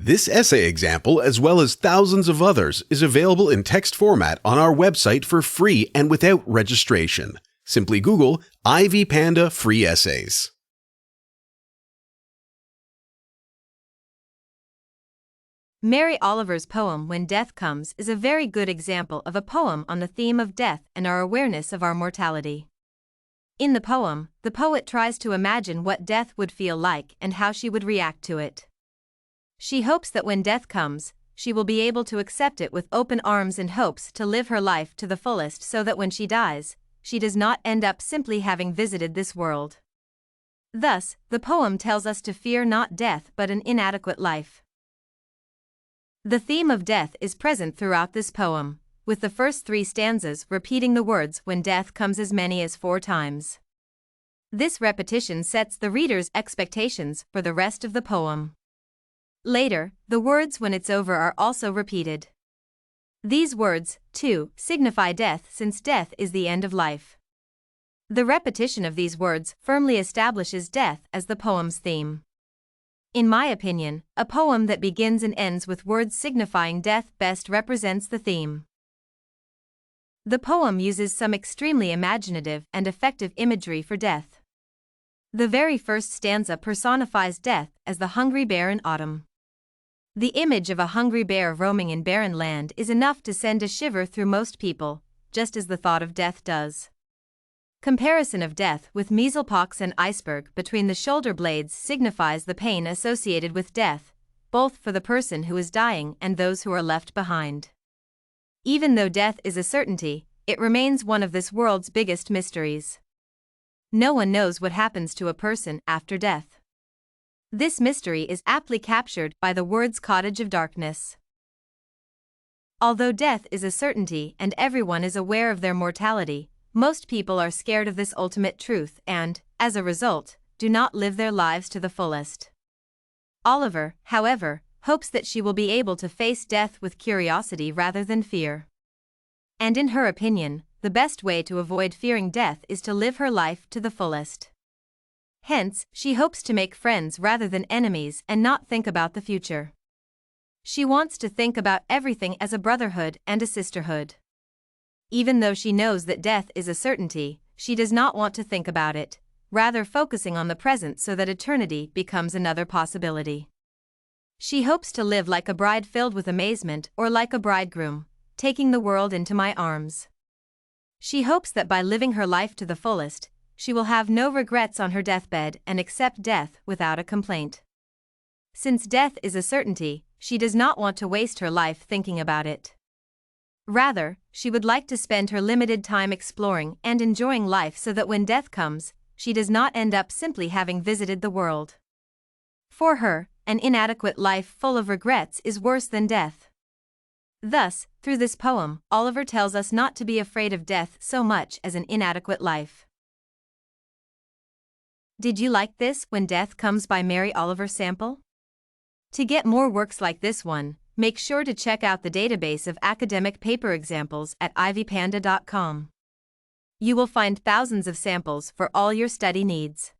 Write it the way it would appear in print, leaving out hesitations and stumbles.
This essay example, as well as thousands of others, is available in text format on our website for free and without registration. Simply Google Ivy Panda Free Essays. Mary Oliver's poem When Death Comes is a very good example of a poem on the theme of death and our awareness of our mortality. In the poem, the poet tries to imagine what death would feel like and how she would react to it. She hopes that when death comes, she will be able to accept it with open arms and hopes to live her life to the fullest so that when she dies, she does not end up simply having visited this world. Thus, the poem tells us to fear not death but an inadequate life. The theme of death is present throughout this poem, with the first 3 stanzas repeating the words "when death comes" as many as 4 times. This repetition sets the reader's expectations for the rest of the poem. Later, the words "when it's over" are also repeated. These words, too, signify death since death is the end of life. The repetition of these words firmly establishes death as the poem's theme. In my opinion, a poem that begins and ends with words signifying death best represents the theme. The poem uses some extremely imaginative and effective imagery for death. The very first stanza personifies death as the hungry bear in autumn. The image of a hungry bear roaming in barren land is enough to send a shiver through most people, just as the thought of death does. Comparison of death with measlepox and iceberg between the shoulder blades signifies the pain associated with death, both for the person who is dying and those who are left behind. Even though death is a certainty, it remains one of this world's biggest mysteries. No one knows what happens to a person after death. This mystery is aptly captured by the words "cottage of darkness." Although death is a certainty and everyone is aware of their mortality, most people are scared of this ultimate truth and, as a result, do not live their lives to the fullest. Oliver, however, hopes that she will be able to face death with curiosity rather than fear. And in her opinion, the best way to avoid fearing death is to live her life to the fullest. Hence, she hopes to make friends rather than enemies and not think about the future. She wants to think about everything as a brotherhood and a sisterhood. Even though she knows that death is a certainty, she does not want to think about it, rather focusing on the present so that eternity becomes another possibility. She hopes to live like a bride filled with amazement or like a bridegroom, taking the world into my arms. She hopes that by living her life to the fullest, she will have no regrets on her deathbed and accept death without a complaint. Since death is a certainty, she does not want to waste her life thinking about it. Rather, she would like to spend her limited time exploring and enjoying life so that when death comes, she does not end up simply having visited the world. For her, an inadequate life full of regrets is worse than death. Thus, through this poem, Oliver tells us not to be afraid of death so much as an inadequate life. Did you like this When Death Comes by Mary Oliver sample? To get more works like this one, make sure to check out the database of academic paper examples at ivypanda.com. You will find thousands of samples for all your study needs.